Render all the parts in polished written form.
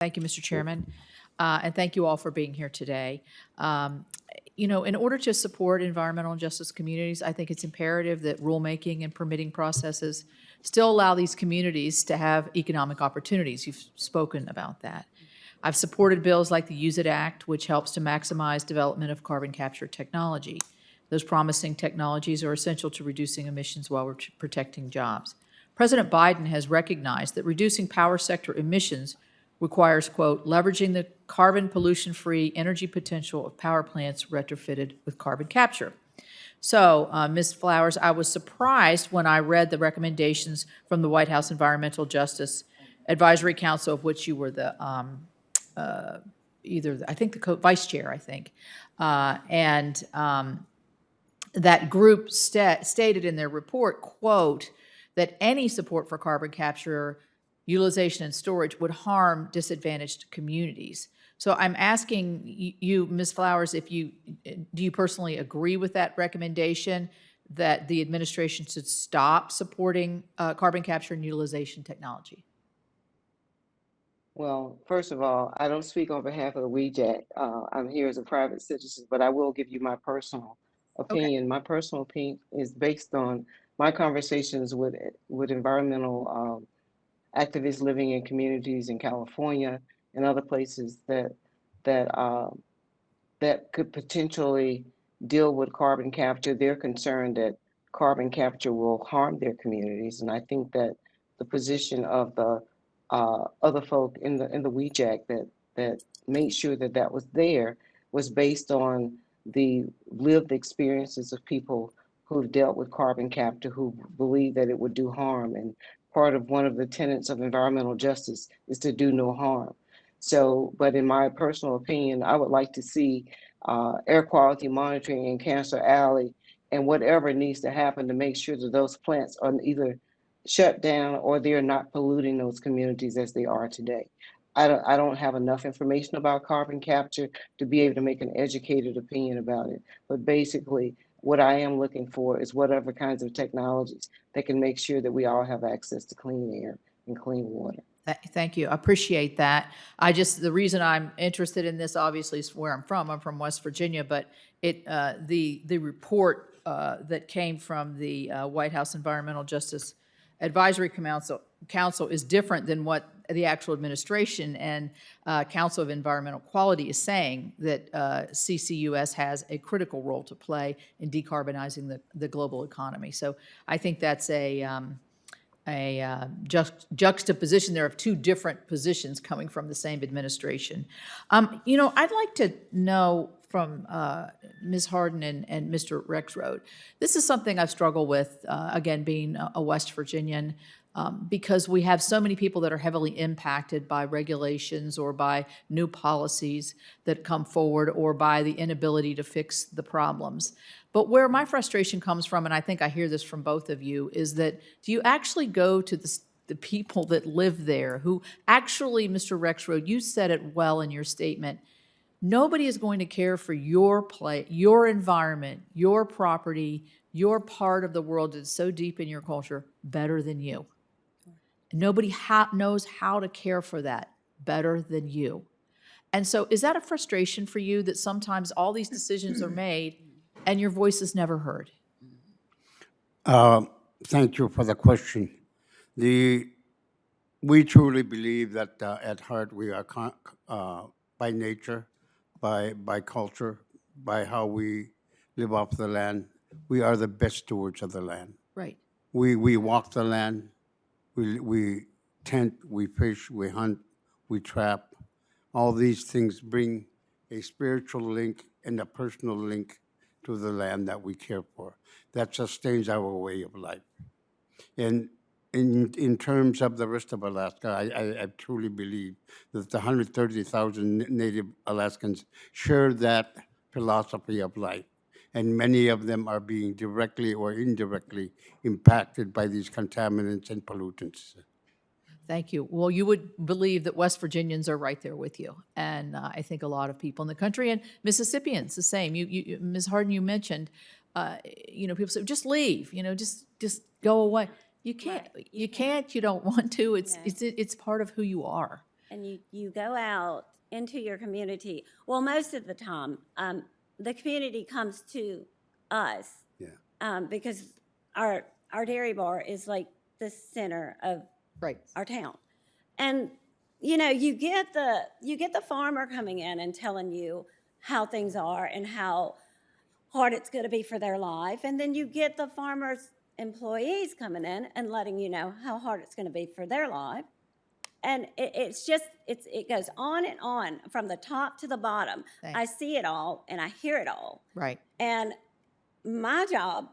Thank you, Mr. Chairman, and thank you all for being here today. In order to support environmental and justice communities, I think it's imperative that rulemaking and permitting processes still allow these communities to have economic opportunities. You've spoken about that. I've supported bills like the Use It Act, which helps to maximize development of carbon capture technology. Those promising technologies are essential to reducing emissions while we're protecting jobs. President Biden has recognized that reducing power sector emissions requires, quote, leveraging the carbon pollution-free energy potential of power plants retrofitted with carbon capture. So, Ms. Flowers, I was surprised when I read the recommendations from the White House Environmental Justice Advisory Council, of which you were the I think the vice chair, I think, that group stated in their report, quote, that any support for carbon capture, utilization, and storage would harm disadvantaged communities. So I'm asking you, Ms. Flowers, do you personally agree with that recommendation that the administration should stop supporting carbon capture and utilization technology? Well, first of all, I don't speak on behalf of the WEJAC. I'm here as a private citizen, but I will give you my personal opinion. Okay. My personal opinion is based on my conversations with environmental activists living in communities in California and other places that that could potentially deal with carbon capture. They're concerned that carbon capture will harm their communities, and I think that the position of the other folk in the WEJAC that made sure that that was there was based on the lived experiences of people who've dealt with carbon capture, who believe that it would do harm. And part of one of the tenets of environmental justice is to do no harm. So, but in my personal opinion, I would like to see air quality monitoring in Cancer Alley and whatever needs to happen to make sure that those plants are either shut down or they're not polluting those communities as they are today. I don't have enough information about carbon capture to be able to make an educated opinion about it. But basically, what I am looking for is whatever kinds of technologies that can make sure that we all have access to clean air and clean water. Thank you. I appreciate that. The reason I'm interested in this obviously is where I'm from. I'm from West Virginia, but the report that came from the White House Environmental Justice Advisory Council is different than what the actual administration and Council of Environmental Quality is saying, that CCUS has a critical role to play in decarbonizing the global economy. So I think that's a juxtaposition there of two different positions coming from the same administration. I'd like to know from Ms. Harden and Mr. Rexroad. This is something I've struggled with, again, being a West Virginian, because we have so many people that are heavily impacted by regulations or by new policies that come forward or by the inability to fix the problems. But where my frustration comes from, and I think I hear this from both of you, is that do you actually go to the people that live there who actually, Mr. Rexroad, you said it well in your statement, nobody is going to care for your place, your environment, your property, your part of the world that's so deep in your culture better than you. Nobody knows how to care for that better than you. And so is that a frustration for you that sometimes all these decisions are made and your voice is never heard? Thank you for the question. We truly believe that at heart we are by nature, by culture, by how we live off the land, we are the best stewards of the land. Right. We walk the land, we tent, we fish, we hunt, we trap. All these things bring a spiritual link and a personal link to the land that we care for. That sustains our way of life. And in terms of the rest of Alaska, I truly believe that the 130,000 Native Alaskans share that philosophy of life. And many of them are being directly or indirectly impacted by these contaminants and pollutants. Thank you. Well, you would believe that West Virginians are right there with you. And I think a lot of people in the country, and Mississippians, the same. Ms. Harden, you mentioned, people say, just leave, just go away. You can't, you don't want to. It's part of who you are. and you go out into your community. Well, most of the time, the community comes to us. Yeah. Because our dairy bar is like the center of Right. our town. And you know, you get the farmer coming in and telling you how things are and how hard it's going to be for their life. And then you get the farmer's employees coming in and letting you know how hard it's going to be for their life. And it goes on and on from the top to the bottom. Thanks. I see it all and I hear it all. Right. And my job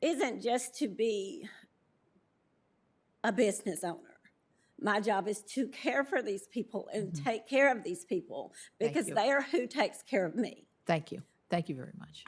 isn't just to be a business owner. My job is to care for these people and take care of these people Thank because you. they are who takes care of me. Thank you. Thank you very much.